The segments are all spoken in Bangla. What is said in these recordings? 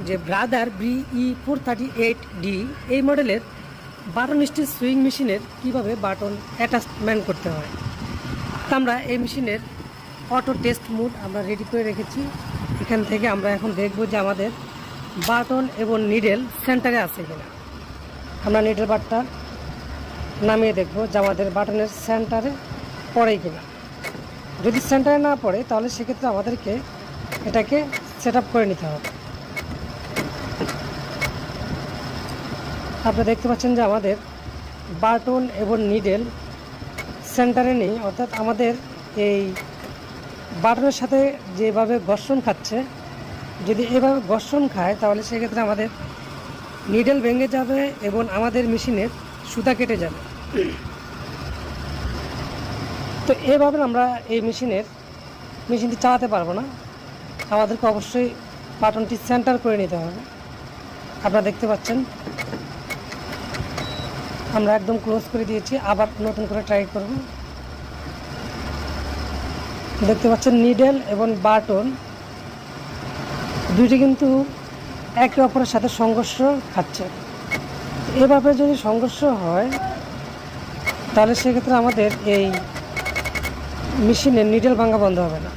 যে ব্রাদার BE438D এই মডেলের বাটন স্টিচ সুইং মেশিনের কীভাবে বাটন অ্যাটাচমেন্ট করতে হয়। তা আমরা এই মেশিনের অটো টেস্ট মোড আমরা রেডি করে রেখেছি। এখান থেকে আমরা এখন দেখব যে আমাদের বাটন এবং নিডেল সেন্টারে আছে কিনা। আমরা নিডেল বারটা নামিয়ে দেখব যে আমাদের বাটনের সেন্টারে পড়ে কিনা। যদি সেন্টারে না পড়ে তাহলে সেক্ষেত্রে আমাদেরকে এটাকে সেট আপ করে নিতে হবে। আপনারা দেখতে পাচ্ছেন যে আমাদের বাটন এবং নিডেল সেন্টারে নেই, অর্থাৎ আমাদের এই বাটনের সাথে যেভাবে ঘর্ষণ খাচ্ছে, যদি এভাবে ঘর্ষণ খায় তাহলে সেক্ষেত্রে আমাদের নিডেল ভেঙে যাবে এবং আমাদের মেশিনের সুতা কেটে যাবে। তো এভাবে আমরা এই মেশিনটি চালাতে পারবো না। আমাদেরকে অবশ্যই বাটনটি সেন্টার করে নিতে হবে। আপনারা দেখতে পাচ্ছেন আমরা একদম ক্লোজ করে দিয়েছি, আবার নতুন করে ট্রাই করব। দেখতে পাচ্ছেন নিডেল এবং বাটন দুইটি কিন্তু একে অপরের সাথে সংঘর্ষ খাচ্ছে। এভাবে যদি সংঘর্ষ হয় তাহলে সেক্ষেত্রে আমাদের এই মেশিনের নিডেল ভাঙা বন্ধ হবে না।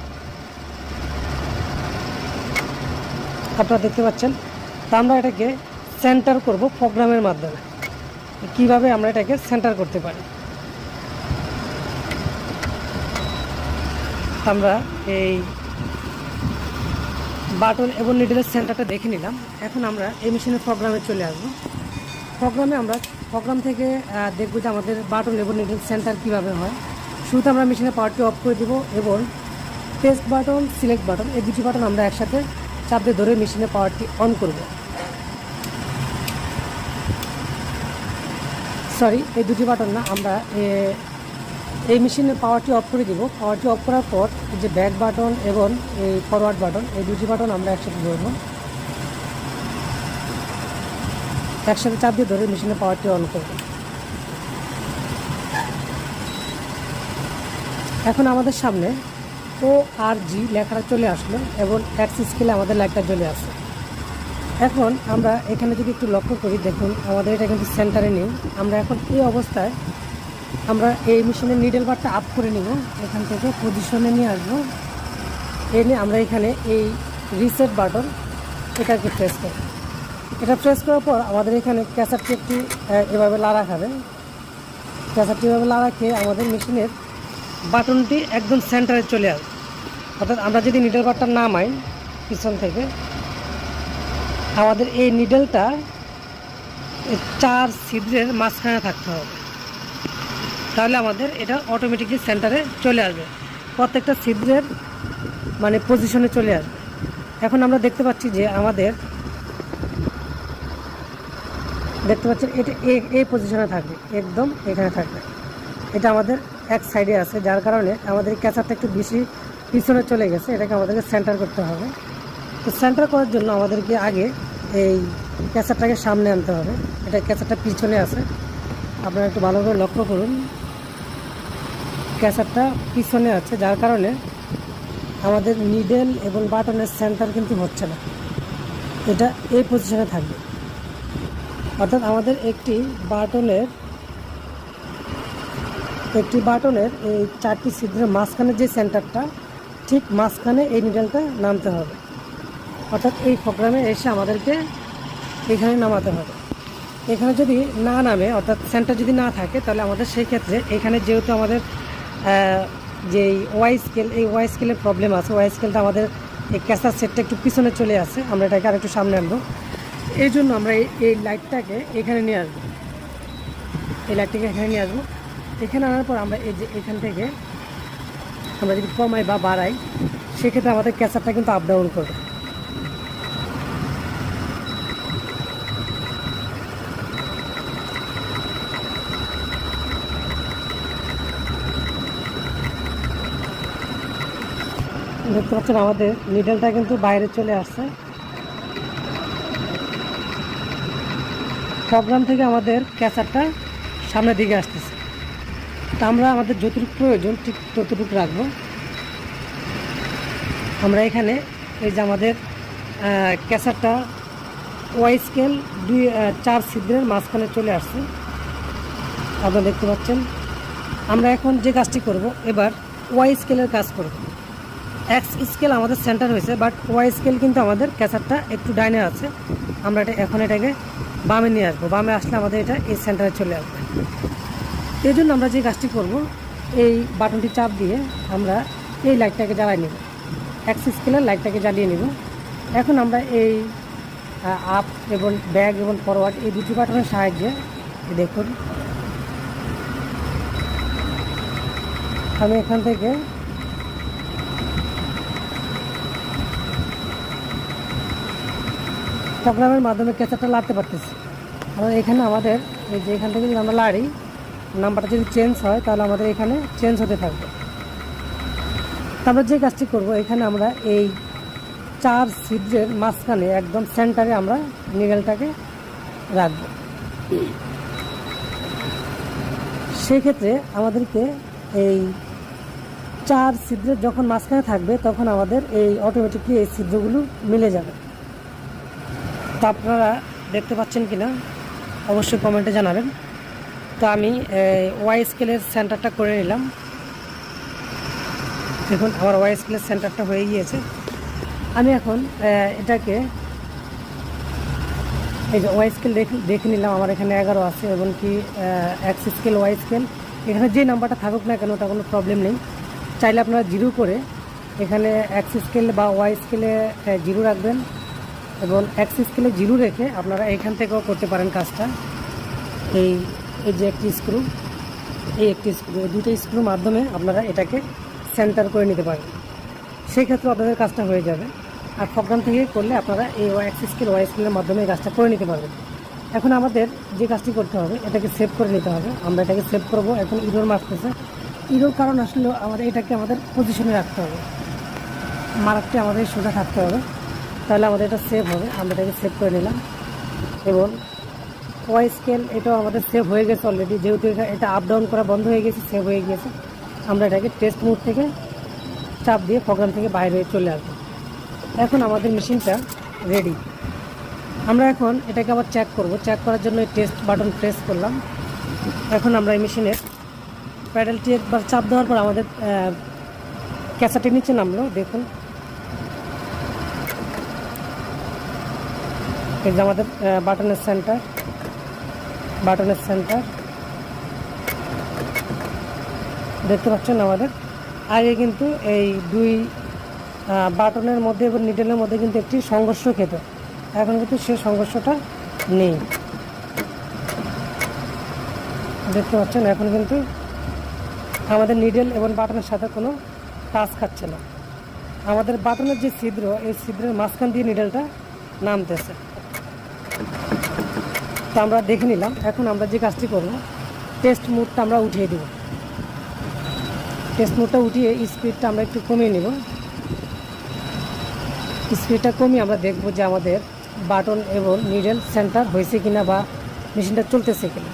আপনারা দেখতে পাচ্ছেন। তা আমরা এটাকে সেন্টার করব প্রোগ্রামের মাধ্যমে। কিভাবে আমরা এটাকে সেন্টার করতে পারি, আমরা এই বাটন এবং নিডেলের সেন্টারটা দেখে নিলাম। এখন আমরা এই মেশিনের প্রোগ্রামে চলে আসবো। প্রোগ্রাম থেকে দেখব যে আমাদের বাটন এবং নিডেল সেন্টার কীভাবে হয়। শুরুতে আমরা মেশিনের পাওয়ারটি অফ করে দেবো এবং টেস্ট বাটন, সিলেক্ট বাটন এই দুটি বাটন আমরা একসাথে চাপ দিয়ে ধরে মেশিনের পাওয়ারটি অন করব। এই দুটি বাটন না, আমরা এই মেশিনের পাওয়ারটি অফ করে দিব। পাওয়ারটি অফ করার পর যে ব্যাক বাটন এবং এই ফরওয়ার্ড বাটন এই দুটি বাটন আমরা একসাথে ধরব। একসাথে চাপ দিয়ে ধরে মেশিনের পাওয়ারটি অন করব। এখন আমাদের সামনে ORG লেখাটা চলে আসলো এবং অ্যাক্সিস স্কেলে আমাদের লাইটটা চলে আসে। এখন আমরা এখানে যদি একটু লক্ষ্য করি, দেখুন আমাদের এটা কিন্তু সেন্টারে নেই। আমরা এখন এই অবস্থায় আমরা এই মেশিনের নিডেল বারটা আপ করে নিব, এখান থেকে পজিশনে নিয়ে আসবো। এনে আমরা এখানে এই রিসেট বাটন এটাকে প্রেস করব। এটা প্রেস করার পর আমাদের এখানে ক্যাসারটি একটি এভাবে লাড়া খাবে। ক্যাসারটি এভাবে লাড়া খেয়ে আমাদের মেশিনের বাটনটি একদম সেন্টারে চলে আসবে। অর্থাৎ আমরা যদি নিডেল বারটা নামাই পিছন থেকে, আমাদের এই নিডেলটা 4 ছিদ্রের মাঝখানে থাকতে হবে, তাহলে আমাদের এটা অটোমেটিকলি সেন্টারে চলে আসবে, প্রত্যেকটা ছিদ্রের মানে পজিশনে চলে আসবে। এখন আমরা দেখতে পাচ্ছি যে আমাদের দেখতে পাচ্ছেন এটা এই পজিশনে থাকবে, একদম এখানে থাকবে। এটা আমাদের এক সাইডে আছে, যার কারণে আমাদের ক্যাচারটা একটু বেশি পিছনে চলে গেছে। এটাকে আমাদেরকে সেন্টার করতে হবে। তো সেন্টার করার জন্য আমাদেরকে আগে এই ক্যাচারটাকে সামনে আনতে হবে। এটা ক্যাচারটা পিছনে আছে, আপনারা একটু ভালো করে লক্ষ্য করুন। ক্যাচারটা পিছনে আছে, যার কারণে আমাদের নিডেল এবং বাটনের সেন্টার কিন্তু হচ্ছে না, এটা এই পজিশনে থাকবে। অর্থাৎ আমাদের একটি বাটনের এই 4টি ছিদ্রের মাঝখানে যে সেন্টারটা, ঠিক মাঝখানে এই নিডেলটা নামতে হবে। অর্থাৎ এই প্রোগ্রামে এসে আমাদেরকে এখানে নামাতে হবে। এখানে যদি না নামে, অর্থাৎ সেন্টার যদি না থাকে, তাহলে আমাদের সেই ক্ষেত্রে এখানে যেহেতু আমাদের যে ওয়াই স্কেল, এই ওয়াই স্কেলের প্রবলেম আছে। ওয়াই স্কেলটা আমাদের এই ক্যাসার সেটটা একটু পিছনে চলে আসে, আমরা এটাকে আর একটু সামনে আনবো। এই জন্য আমরা এই লাইটটাকে এখানে নিয়ে আসবো। এই লাইটটাকে এখানে নিয়ে আসবো। এখানে আনার পর আমরা এই যে এখান থেকে আমরা যদি কমাই বা বাড়াই, সেক্ষেত্রে আমাদের ক্যাচারটা কিন্তু আপ ডাউন করবে। দেখতে পাচ্ছেন আমাদের নিডেলটা কিন্তু বাইরে চলে আসছে। প্রোগ্রাম থেকে আমাদের ক্যাচারটা সামনের দিকে আসতেছে। তা আমরা আমাদের যতটুকু প্রয়োজন ঠিক ততটুকু রাখবো। আমরা এখানে এই যে আমাদের ক্যাচারটা ওয়াই স্কেল 4 ছিদ্রের মাঝখানে চলে আসছে, আপনারা দেখতে পাচ্ছেন। আমরা এখন যে কাজটি করব, এবার ওয়াই স্কেলের কাজ করব। এক্স স্কেল আমাদের সেন্টার হয়েছে, বাট ওয়াই স্কেল কিন্তু আমাদের ক্যাসারটা একটু ডাইনে আছে। আমরা এখন এটাকে বামে নিয়ে আসবো, বামে আসলে আমাদের এটা এই সেন্টারে চলে আসবে। এই জন্য আমরা যে কাজটি করব, এই বাটনটি চাপ দিয়ে আমরা এই লাইটটাকে জ্বালিয়ে নেব, এক্স স্কেলের লাইটটাকে জ্বালিয়ে নেব। এখন আমরা এই আপ এবং ব্যাক এবং ফরওয়ার্ড এই দুটি বাটনের সাহায্যে দেখুন আমি এখান থেকে প্রোগ্রামের মাধ্যমে ক্যাচারটা লাড়তে পারতেছি। আর এখানে আমাদের এই যে এখান থেকে যদি আমরা লাড়ি, নাম্বারটা যদি চেঞ্জ হয় তাহলে আমাদের এখানে চেঞ্জ হতে থাকবে। আমরা যে কাজটি করব, এখানে আমরা এই 4 ছিদ্রের মাঝখানে একদম সেন্টারে আমরা নিডেলটাকে রাখব। সেক্ষেত্রে আমাদেরকে এই 4 ছিদ্রের যখন মাঝখানে থাকবে তখন আমাদের এই অটোমেটিকলি এই ছিদ্রগুলো মিলে যাবে। তো আপনারা দেখতে পাচ্ছেন কি না অবশ্যই কমেন্টে জানাবেন। তো আমি ওয়াই স্কেলের সেন্টারটা করে নিলাম। দেখুন আমার ওয়াই স্কেলের সেন্টারটা হয়ে গিয়েছে। আমি এখন এটাকে এই যে ওয়াই স্কেল দেখে নিলাম, আমার এখানে 11 আছে এবং কি এক্স স্কেল ওয়াই স্কেল এখানে যে নাম্বারটা থাকুক না কেন ওটা কোনো প্রবলেম নেই। চাইলে আপনারা 0 করে এখানে এক্স স্কেল বা ওয়াই স্কেলে 0 রাখবেন এবং এক্স স্কেলে 0 রেখে আপনারা এখান থেকেও করতে পারেন কাজটা। এই যে একটি স্ক্রু, এই দুটো স্ক্রুর মাধ্যমে আপনারা এটাকে সেন্টার করে নিতে পারেন। সেই ক্ষেত্রে আপনাদের কাজটা হয়ে যাবে। আর প্রোগ্রাম থেকে করলে আপনারা এই এক্স স্কেল ওয়াই স্কেলের মাধ্যমে এই কাজটা করে নিতে পারবেন। এখন আমাদের যে কাজটি করতে হবে, এটাকে সেভ করে নিতে হবে। আমরা এটাকে সেভ করব। এখন ইরোর মারতেছে, ইরোর কারণ আসলে এটাকে আমাদের পজিশনে রাখতে হবে, মার্কটি আমাদের সোজা থাকতে হবে, তাহলে আমাদের এটা সেভ হবে। আমরা এটাকে সেভ করে নিলাম এবং ওয়াই স্কেল এটাও আমাদের সেভ হয়ে গেছে অলরেডি, যেহেতু এটা আপ ডাউন করা বন্ধ হয়ে গেছে, সেভ হয়ে গিয়েছে। আমরা এটাকে টেস্ট মোড থেকে চাপ দিয়ে প্রোগ্রাম থেকে বাইরে চলে আসবো। এখন আমাদের মেশিনটা রেডি। আমরা এখন এটাকে আবার চেক করব। চেক করার জন্য টেস্ট বাটন প্রেস করলাম। এখন আমরা এই মেশিনের প্যাডেলটি একবার চাপ দেওয়ার পর আমাদের ক্যাসারটি নিচে নামলো। দেখুন এই যে আমাদের বাটনের সেন্টার দেখতে পাচ্ছেন। আমাদের আগে কিন্তু এই 2 বাটনের মধ্যে এবং নিডেলের মধ্যে কিন্তু একটি সংঘর্ষ খেত, এখন কিন্তু সেই সংঘর্ষটা নেই। দেখতে পাচ্ছেন এখন কিন্তু আমাদের নিডেল এবং বাটনের সাথে কোনো টাচ খাচ্ছে না। আমাদের বাটনের যে ছিদ্র, এই ছিদ্রের মাঝখান দিয়ে নিডেলটা নামতেছে। তো আমরা দেখে নিলাম। এখন আমরা যে কাজটি করব, টেস্ট মোডটা আমরা উঠিয়ে দেব। টেস্ট মোডটা উঠিয়ে স্পিডটা আমরা একটু কমিয়ে নেব। স্পিডটা কমিয়ে আমরা দেখব যে আমাদের বাটন এবং নিডেল সেন্টার হয়েছে কিনা বা মেশিনটা চলতেছে কিনা।